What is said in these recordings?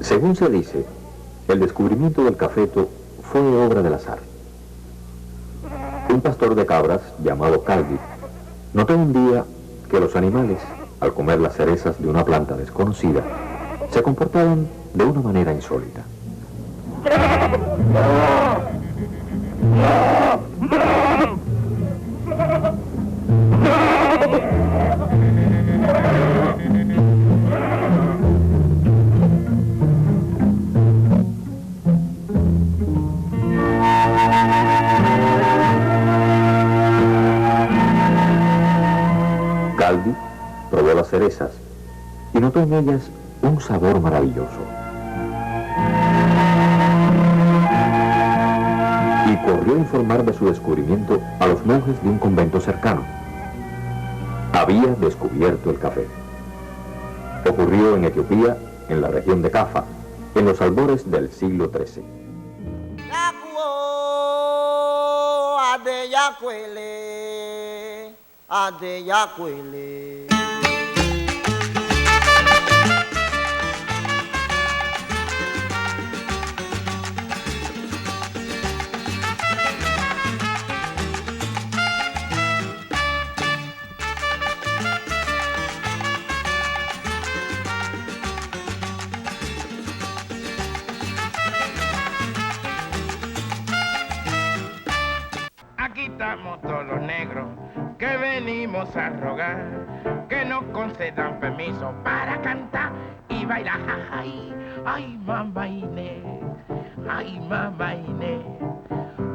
Según se dice, el descubrimiento del cafeto fue obra del azar. Un pastor de cabras, llamado Calvi, notó un día que los animales, al comer las cerezas de una planta desconocida, se comportaban de una manera insólita. Calvi probó las cerezas y notó en ellas un sabor maravilloso. Y corrió a informar de su descubrimiento a los monjes de un convento cercano. Había descubierto el café. Ocurrió en Etiopía, en la región de Cafa, en los albores del siglo XIII. Aquí estamos todos los negros que venimos a rogar que nos concedan permiso para cantar y bailar. Ay, mamá Inés, ay, mamá Inés,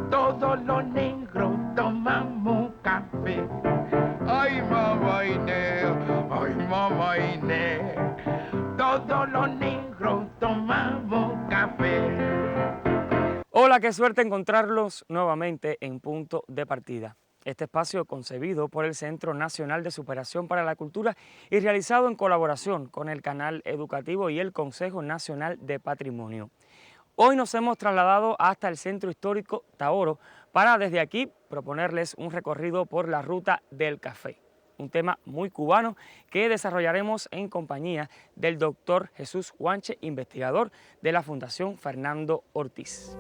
todos los negros tomamos café. Ay, mamá Inés, ay, mamá Inés, todos los negros tomamos café. Hola, qué suerte encontrarlos nuevamente en Punto de Partida. Este espacio concebido por el Centro Nacional de Superación para la Cultura y realizado en colaboración con el Canal Educativo y el Consejo Nacional de Patrimonio. Hoy nos hemos trasladado hasta el Centro Histórico Taoro para desde aquí proponerles un recorrido por la Ruta del Café. Un tema muy cubano que desarrollaremos en compañía del doctor Jesús Guanche, investigador de la Fundación Fernando Ortiz.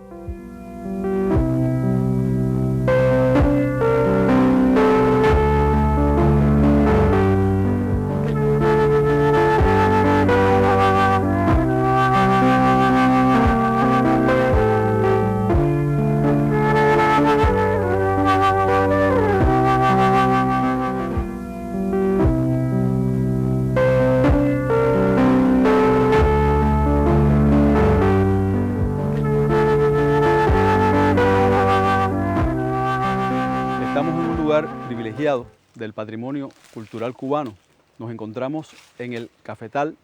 Privilegiado del patrimonio cultural cubano. Nos encontramos en el cafetal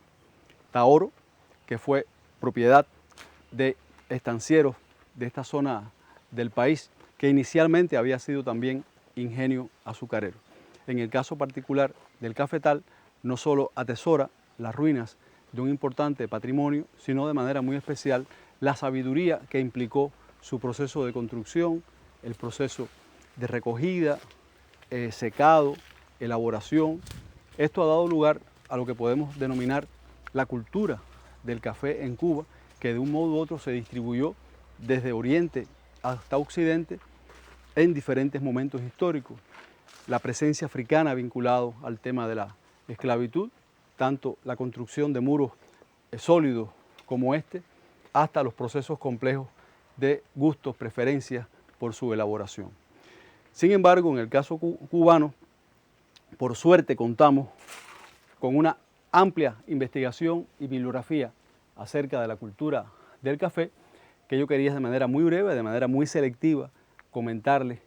Taoro, que fue propiedad de estancieros de esta zona del país, que inicialmente había sido también ingenio azucarero. En el caso particular del cafetal, no solo atesora las ruinas de un importante patrimonio, sino de manera muy especial la sabiduría que implicó su proceso de construcción, el proceso de recogida, secado, elaboración. Esto ha dado lugar a lo que podemos denominar la cultura del café en Cuba, que de un modo u otro se distribuyó desde Oriente hasta Occidente en diferentes momentos históricos. La presencia africana vinculada al tema de la esclavitud, tanto la construcción de muros sólidos como este, hasta los procesos complejos de gustos, preferencias por su elaboración. Sin embargo, en el caso cubano, por suerte contamos con una amplia investigación y bibliografía acerca de la cultura del café, que yo quería de manera muy breve, de manera muy selectiva, comentarles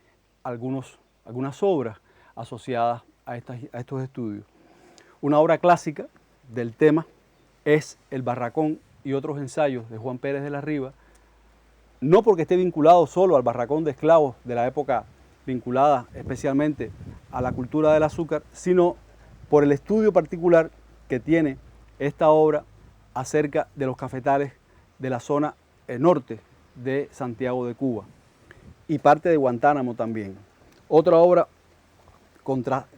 algunas obras asociadas a estos estudios. Una obra clásica del tema es El Barracón y otros ensayos de Juan Pérez de la Riva, no porque esté vinculado solo al barracón de esclavos de la época vinculada especialmente a la cultura del azúcar, sino por el estudio particular que tiene esta obra acerca de los cafetales de la zona norte de Santiago de Cuba y parte de Guantánamo también. Otra obra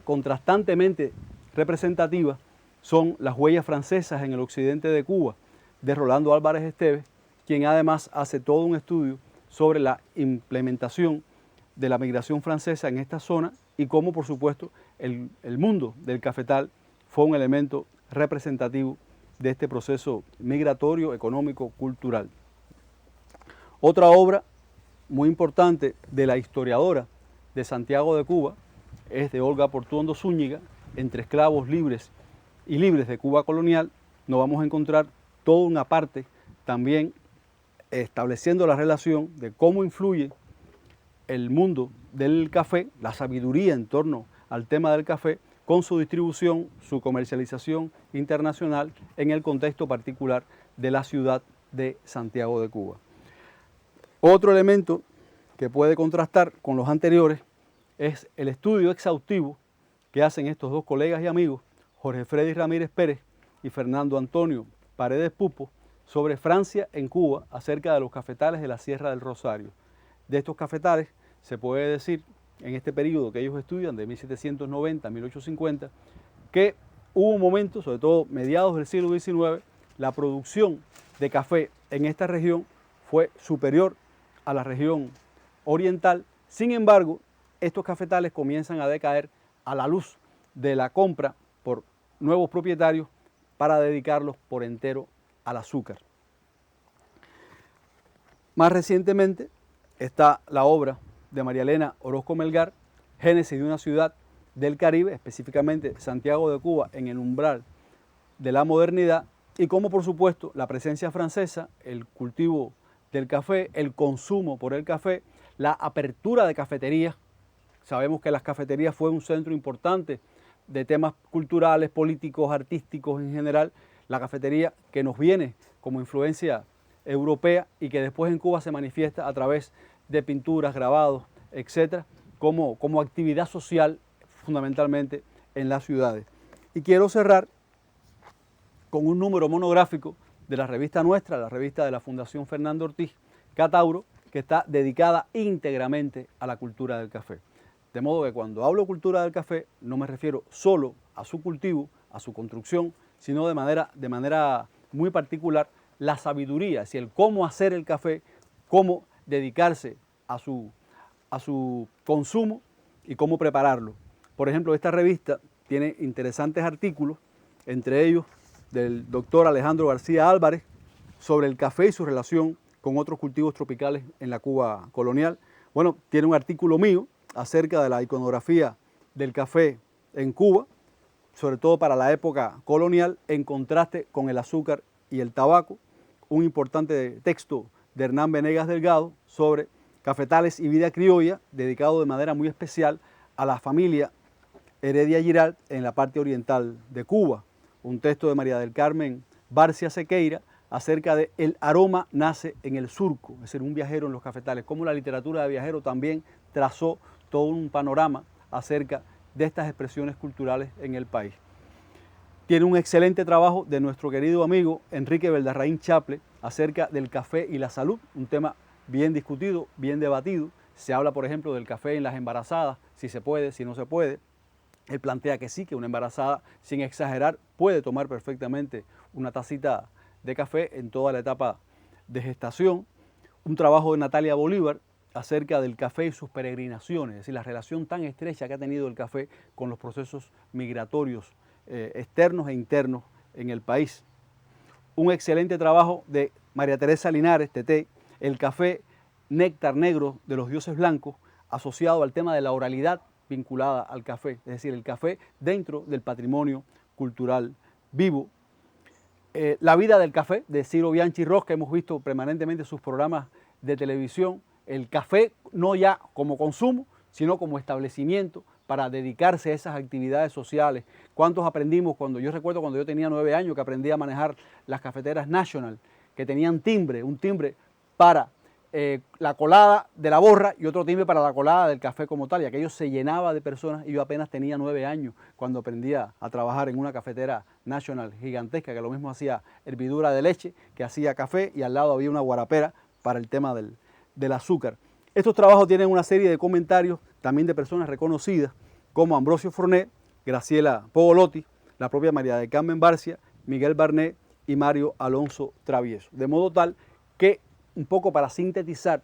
contrastantemente representativa son las huellas francesas en el occidente de Cuba, de Rolando Álvarez Esteves, quien además hace todo un estudio sobre la implementación de la migración francesa en esta zona y cómo, por supuesto, el mundo del cafetal fue un elemento representativo de este proceso migratorio, económico, cultural. Otra obra muy importante de la historiadora de Santiago de Cuba es de Olga Portuondo Zúñiga, Entre esclavos libres y libres de Cuba colonial. Nos vamos a encontrar toda una parte también estableciendo la relación de cómo influye el mundo del café, la sabiduría en torno al tema del café, con su distribución, su comercialización internacional en el contexto particular de la ciudad de Santiago de Cuba. Otro elemento que puede contrastar con los anteriores es el estudio exhaustivo que hacen estos dos colegas y amigos, Jorge Freddy Ramírez Pérez y Fernando Antonio Paredes Pupo, sobre Francia en Cuba, acerca de los cafetales de la Sierra del Rosario. De estos cafetales se puede decir, en este periodo que ellos estudian, de 1790 a 1850, que hubo un momento, sobre todo mediados del siglo XIX, la producción de café en esta región fue superior a la región oriental. Sin embargo, estos cafetales comienzan a decaer a la luz de la compra por nuevos propietarios para dedicarlos por entero al azúcar. Más recientemente está la obra de María Elena Orozco Melgar, Génesis de una ciudad del Caribe, específicamente Santiago de Cuba, en el umbral de la modernidad, y cómo, por supuesto, la presencia francesa, el cultivo del café, el consumo por el café, la apertura de cafeterías. Sabemos que las cafeterías fue un centro importante de temas culturales, políticos, artísticos en general. La cafetería que nos viene como influencia europea y que después en Cuba se manifiesta a través de pinturas, grabados, etcétera, como actividad social fundamentalmente en las ciudades. Y quiero cerrar con un número monográfico de la revista nuestra, la revista de la Fundación Fernando Ortiz, Catauro, que está dedicada íntegramente a la cultura del café. De modo que cuando hablo cultura del café no me refiero solo a su cultivo, a su construcción, sino de manera muy particular la sabiduría, es decir, el cómo hacer el café, cómo dedicarse a su consumo y cómo prepararlo. Por ejemplo, esta revista tiene interesantes artículos, entre ellos del doctor Alejandro García Álvarez, sobre el café y su relación con otros cultivos tropicales en la Cuba colonial. Bueno, tiene un artículo mío acerca de la iconografía del café en Cuba, sobre todo para la época colonial, en contraste con el azúcar y el tabaco. Un importante texto de Hernán Venegas Delgado sobre cafetales y vida criolla, dedicado de manera muy especial a la familia Heredia Giralt en la parte oriental de Cuba. Un texto de María del Carmen Barcia Sequeira acerca de El aroma nace en el surco, es decir, un viajero en los cafetales, cómo la literatura de viajero también trazó todo un panorama acerca de estas expresiones culturales en el país. Tiene un excelente trabajo de nuestro querido amigo Enrique Beldarraín Chaple acerca del café y la salud, un tema bien discutido, bien debatido. Se habla, por ejemplo, del café en las embarazadas, si se puede, si no se puede. Él plantea que sí, que una embarazada, sin exagerar, puede tomar perfectamente una tacita de café en toda la etapa de gestación. Un trabajo de Natalia Bolívar acerca del café y sus peregrinaciones, es decir, la relación tan estrecha que ha tenido el café con los procesos migratorios externos e internos en el país. Un excelente trabajo de María Teresa Linares, Teté, el café néctar negro de los dioses blancos, asociado al tema de la oralidad vinculada al café, es decir, el café dentro del patrimonio cultural vivo. La vida del café, de Ciro Bianchi Ross, que hemos visto permanentemente sus programas de televisión, el café no ya como consumo, sino como establecimiento para dedicarse a esas actividades sociales. ¿Cuántos aprendimos yo recuerdo cuando yo tenía 9 años que aprendí a manejar las cafeteras National, que tenían un timbre para la colada de la borra y otro timbre para la colada del café como tal, y aquello se llenaba de personas, y yo apenas tenía 9 años cuando aprendí a trabajar en una cafetera National gigantesca, que lo mismo hacía hervidura de leche, que hacía café, y al lado había una guarapera para el tema del azúcar. Estos trabajos tienen una serie de comentarios también de personas reconocidas como Ambrosio Fornet, Graciela Pogolotti, la propia María del Carmen Barcia, Miguel Barnet y Mario Alonso Travieso. De modo tal que, un poco para sintetizar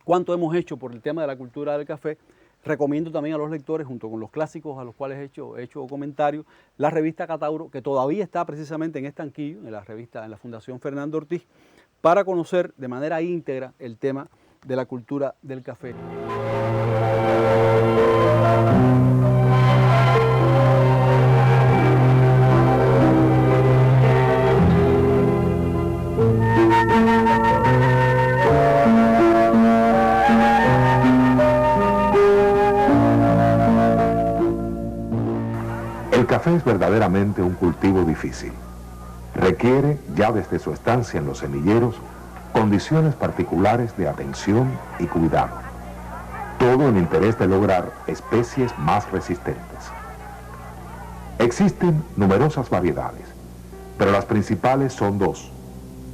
cuánto hemos hecho por el tema de la cultura del café, recomiendo también a los lectores, junto con los clásicos a los cuales he hecho comentarios, la revista Catauro, que todavía está precisamente en Estanquillo, en la Fundación Fernando Ortiz, para conocer de manera íntegra el tema de la cultura del café. El café es verdaderamente un cultivo difícil. Requiere, ya desde su estancia en los semilleros, condiciones particulares de atención y cuidado. Todo en interés de lograr especies más resistentes. Existen numerosas variedades, pero las principales son dos: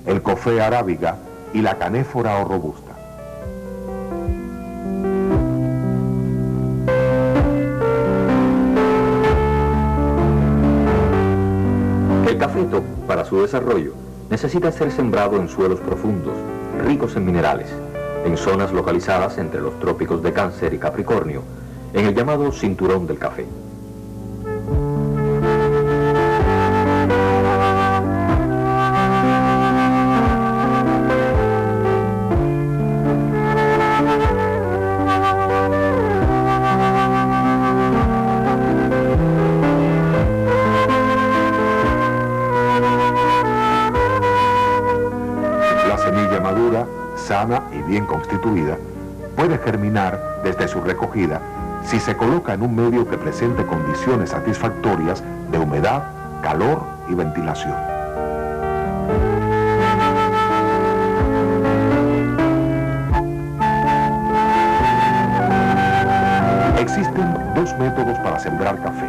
el café arábiga y la canéfora o robusta. El cafeto, para su desarrollo, necesita ser sembrado en suelos profundos, ricos en minerales, en zonas localizadas entre los trópicos de Cáncer y Capricornio, en el llamado cinturón del café. Sana y bien constituida, puede germinar desde su recogida si se coloca en un medio que presente condiciones satisfactorias de humedad, calor y ventilación. Existen dos métodos para sembrar café.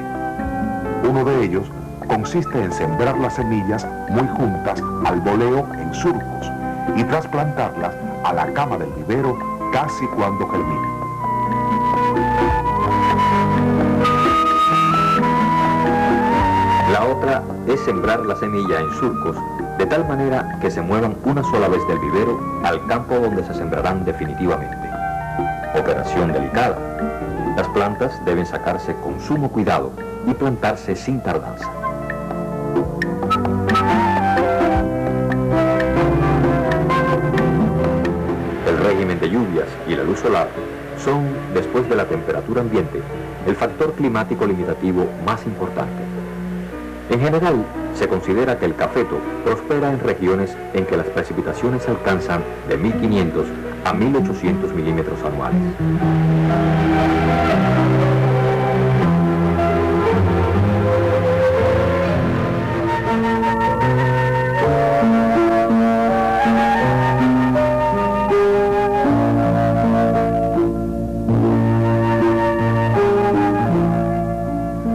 Uno de ellos consiste en sembrar las semillas muy juntas al voleo en surcos y trasplantarlas a la cama del vivero casi cuando germinen. La otra es sembrar la semilla en surcos, de tal manera que se muevan una sola vez del vivero al campo donde se sembrarán definitivamente. Operación delicada. Las plantas deben sacarse con sumo cuidado y plantarse sin tardanza. El régimen de lluvias y la luz solar son, después de la temperatura ambiente, el factor climático limitativo más importante. En general, se considera que el cafeto prospera en regiones en que las precipitaciones alcanzan de 1.500 a 1.800 milímetros anuales.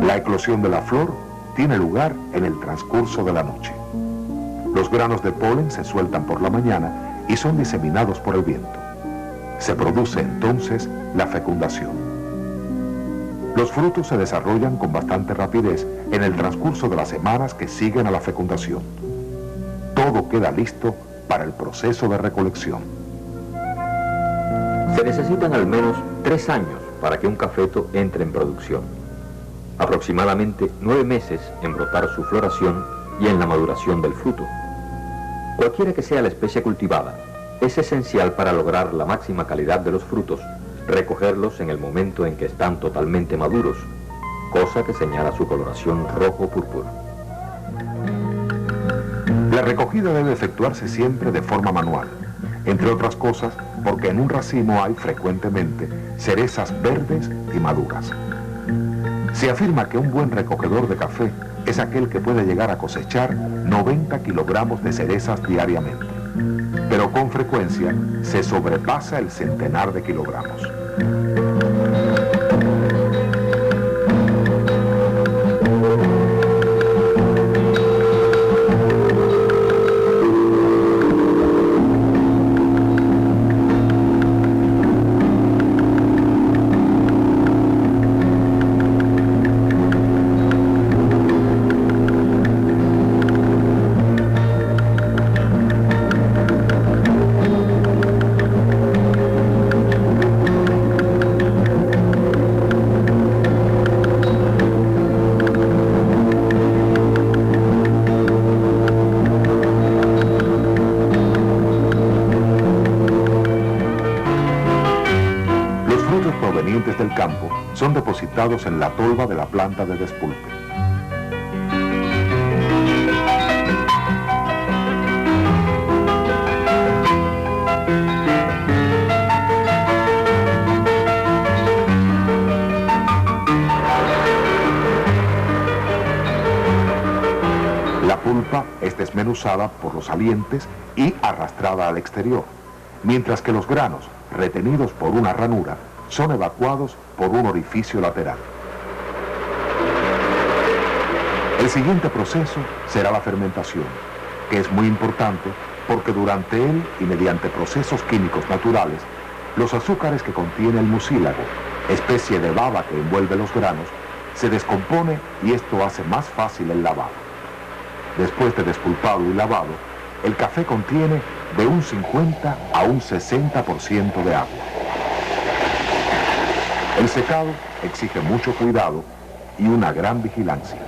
La eclosión de la flor tiene lugar en el transcurso de la noche. Los granos de polen se sueltan por la mañana y son diseminados por el viento. Se produce entonces la fecundación. Los frutos se desarrollan con bastante rapidez en el transcurso de las semanas que siguen a la fecundación. Todo queda listo para el proceso de recolección. Se necesitan al menos 3 años para que un cafeto entre en producción. Aproximadamente 9 meses en brotar su floración y en la maduración del fruto. Cualquiera que sea la especie cultivada, es esencial para lograr la máxima calidad de los frutos, recogerlos en el momento en que están totalmente maduros, cosa que señala su coloración rojo-púrpura. La recogida debe efectuarse siempre de forma manual, entre otras cosas porque en un racimo hay frecuentemente cerezas verdes y maduras. Se afirma que un buen recogedor de café es aquel que puede llegar a cosechar 90 kilogramos de cerezas diariamente, pero con frecuencia se sobrepasa el centenar de kilogramos. procedentes del campo son depositados en la tolva de la planta de despulpe. La pulpa es desmenuzada por los salientes y arrastrada al exterior, mientras que los granos, retenidos por una ranura, son evacuados por un orificio lateral. El siguiente proceso será la fermentación, que es muy importante porque durante él y mediante procesos químicos naturales, los azúcares que contiene el mucílago, especie de baba que envuelve los granos, se descompone y esto hace más fácil el lavado. Después de despulpado y lavado, el café contiene de un 50 a un 60% de agua. El secado exige mucho cuidado y una gran vigilancia.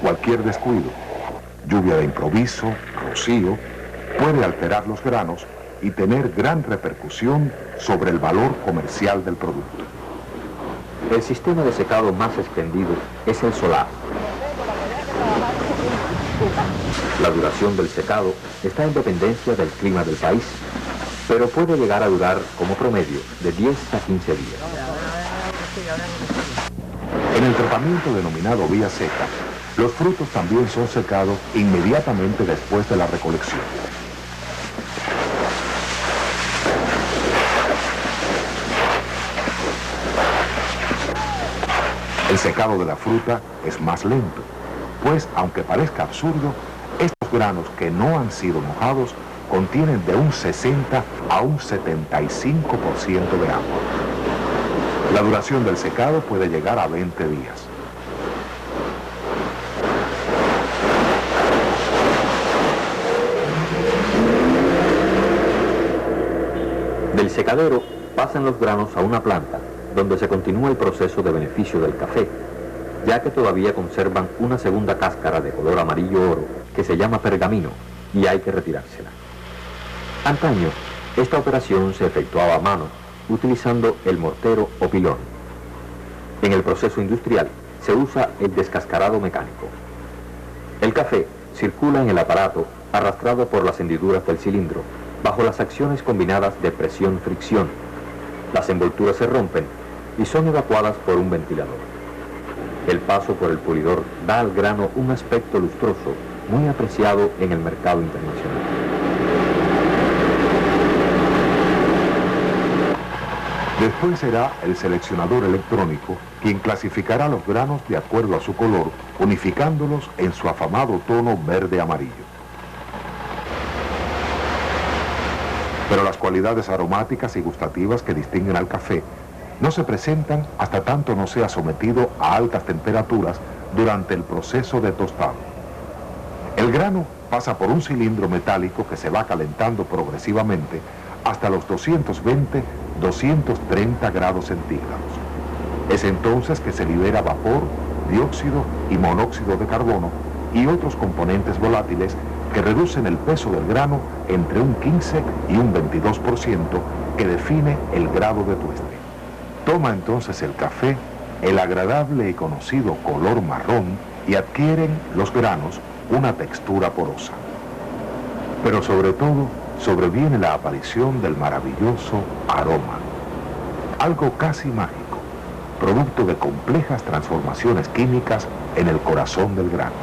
Cualquier descuido, lluvia de improviso, rocío, puede alterar los granos y tener gran repercusión sobre el valor comercial del producto. El sistema de secado más extendido es el solar. La duración del secado está en dependencia del clima del país, pero puede llegar a durar como promedio de 10 a 15 días. En el tratamiento denominado vía seca, los frutos también son secados inmediatamente después de la recolección. El secado de la fruta es más lento, pues aunque parezca absurdo, estos granos que no han sido mojados contienen de un 60 a un 75% de agua. La duración del secado puede llegar a 20 días. Del secadero pasan los granos a una planta, donde se continúa el proceso de beneficio del café, ya que todavía conservan una segunda cáscara de color amarillo oro que se llama pergamino y hay que retirársela. Antaño, esta operación se efectuaba a mano, utilizando el mortero o pilón. En el proceso industrial se usa el descascarado mecánico. El café circula en el aparato arrastrado por las hendiduras del cilindro, bajo las acciones combinadas de presión-fricción. Las envolturas se rompen y son evacuadas por un ventilador. El paso por el pulidor da al grano un aspecto lustroso, muy apreciado en el mercado internacional. Después será el seleccionador electrónico quien clasificará los granos de acuerdo a su color, unificándolos en su afamado tono verde-amarillo. Pero las cualidades aromáticas y gustativas que distinguen al café no se presentan hasta tanto no sea sometido a altas temperaturas durante el proceso de tostado. El grano pasa por un cilindro metálico que se va calentando progresivamente hasta los 220-230 grados centígrados. Es entonces que se libera vapor, dióxido y monóxido de carbono y otros componentes volátiles que reducen el peso del grano entre un 15 y un 22% que define el grado de tueste. Toma entonces el café el agradable y conocido color marrón y adquieren los granos una textura porosa. Pero sobre todo sobreviene la aparición del maravilloso aroma, algo casi mágico, producto de complejas transformaciones químicas en el corazón del grano.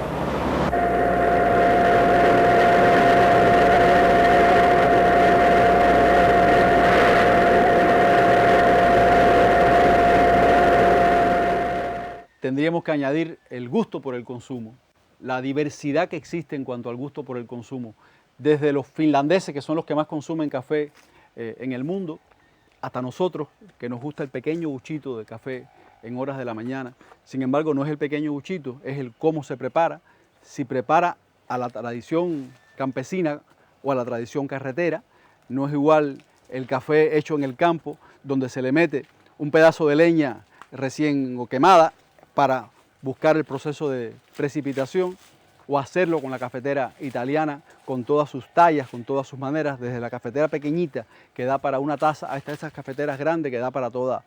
Tendríamos que añadir el gusto por el consumo, la diversidad que existe en cuanto al gusto por el consumo, desde los finlandeses, que son los que más consumen café en el mundo, hasta nosotros, que nos gusta el pequeño buchito de café en horas de la mañana. Sin embargo, no es el pequeño buchito, es el cómo se prepara, si prepara a la tradición campesina o a la tradición carretera. No es igual el café hecho en el campo, donde se le mete un pedazo de leña recién o quemada para buscar el proceso de precipitación, o hacerlo con la cafetera italiana, con todas sus tallas, con todas sus maneras, desde la cafetera pequeñita que da para una taza hasta esas cafeteras grandes que da para toda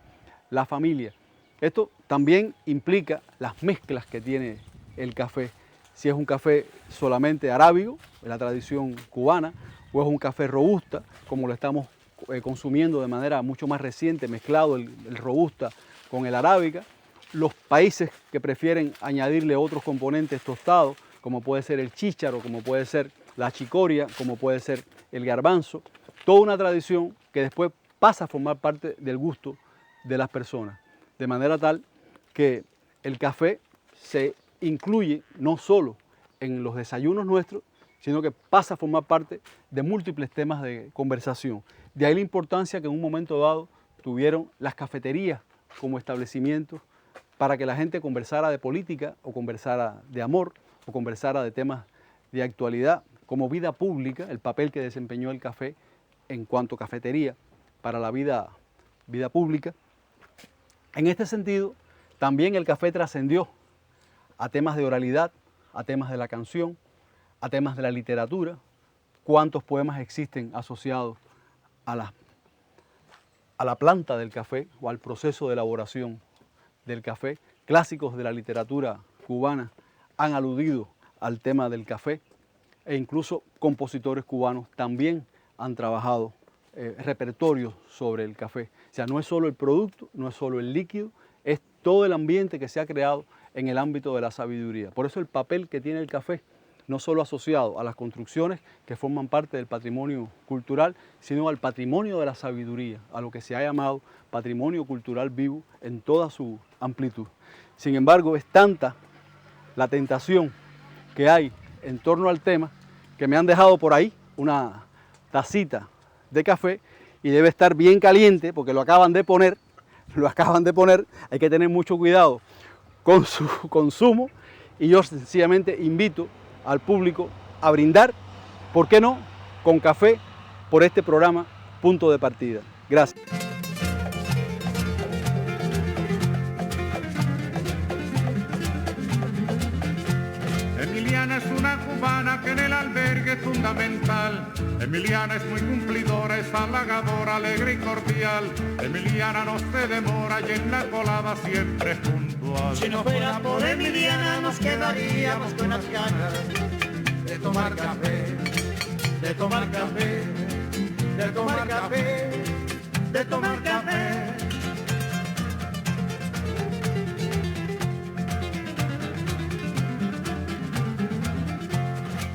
la familia. Esto también implica las mezclas que tiene el café. Si es un café solamente arábigo, de la tradición cubana, o es un café robusta, como lo estamos consumiendo de manera mucho más reciente, mezclado el robusta con el arábica. Los países que prefieren añadirle otros componentes tostados, como puede ser el chícharo, como puede ser la chicoria, como puede ser el garbanzo, toda una tradición que después pasa a formar parte del gusto de las personas, de manera tal que el café se incluye no solo en los desayunos nuestros, sino que pasa a formar parte de múltiples temas de conversación. De ahí la importancia que en un momento dado tuvieron las cafeterías como establecimientos para que la gente conversara de política o conversara de amor o conversara de temas de actualidad como vida pública, el papel que desempeñó el café en cuanto a cafetería para la vida pública. En este sentido, también el café trascendió a temas de oralidad, a temas de la canción, a temas de la literatura. ¿Cuántos poemas existen asociados a la planta del café o al proceso de elaboración del café? Clásicos de la literatura cubana han aludido al tema del café e incluso compositores cubanos también han trabajado repertorios sobre el café. O sea, no es solo el producto, no es solo el líquido, es todo el ambiente que se ha creado en el ámbito de la sabiduría. Por eso el papel que tiene el café, no solo asociado a las construcciones que forman parte del patrimonio cultural, sino al patrimonio de la sabiduría, a lo que se ha llamado patrimonio cultural vivo en toda su amplitud. Sin embargo, es tanta la tentación que hay en torno al tema que me han dejado por ahí una tacita de café y debe estar bien caliente porque lo acaban de poner, hay que tener mucho cuidado con su consumo y yo sencillamente invito al público a brindar, ¿por qué no?, con café por este programa Punto de Partida. Gracias. Emiliana es una cubana que en el albergue es fundamental. Emiliana es muy cumplidora, es halagadora, alegre y cordial. Emiliana no se demora y en la colada siempre es puntual. Si no fuera por Emiliana nos quedaríamos con las ganas de tomar café, de tomar café, de tomar café, de tomar café.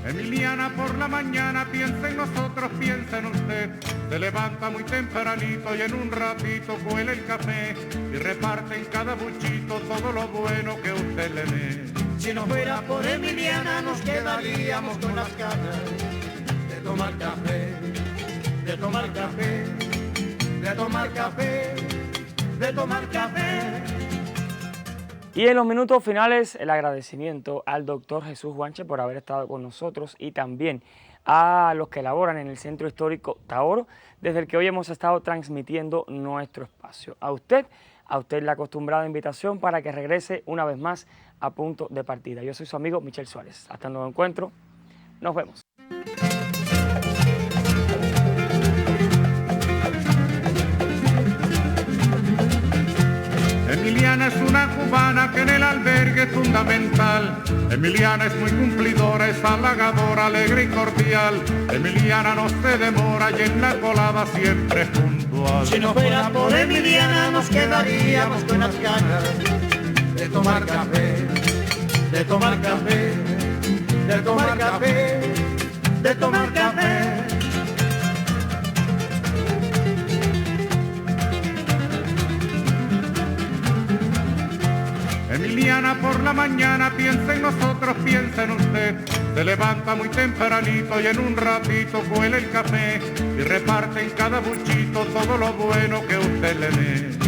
Emiliana por la mañana piensa en nosotros, piensa en usted. Se levanta muy tempranito y en un ratito cuela el café y reparte en cada buchito todo lo bueno que usted le dé. Si no fuera por Emiliana nos quedaríamos con las ganas de tomar café, de tomar café, de tomar café, de tomar café. Y en los minutos finales, el agradecimiento al doctor Jesús Guanche por haber estado con nosotros y también a los que laboran en el Centro Histórico Taoro, desde el que hoy hemos estado transmitiendo nuestro espacio. A usted la acostumbrada invitación para que regrese una vez más a Punto de Partida. Yo soy su amigo Michel Suárez. Hasta el nuevo encuentro. Nos vemos. Emiliana es una cubana que en el albergue es fundamental. Emiliana es muy cumplidora, es halagadora, alegre y cordial. Emiliana no se demora y en la colada siempre es puntual. Si no fuera por Emiliana nos quedaríamos con las ganas de tomar café, de tomar café, de tomar café, de tomar café. Emiliana por la mañana piensa en nosotros, piensa en usted. Se levanta muy tempranito y en un ratito cuela el café y reparte en cada buchito todo lo bueno que usted le dé.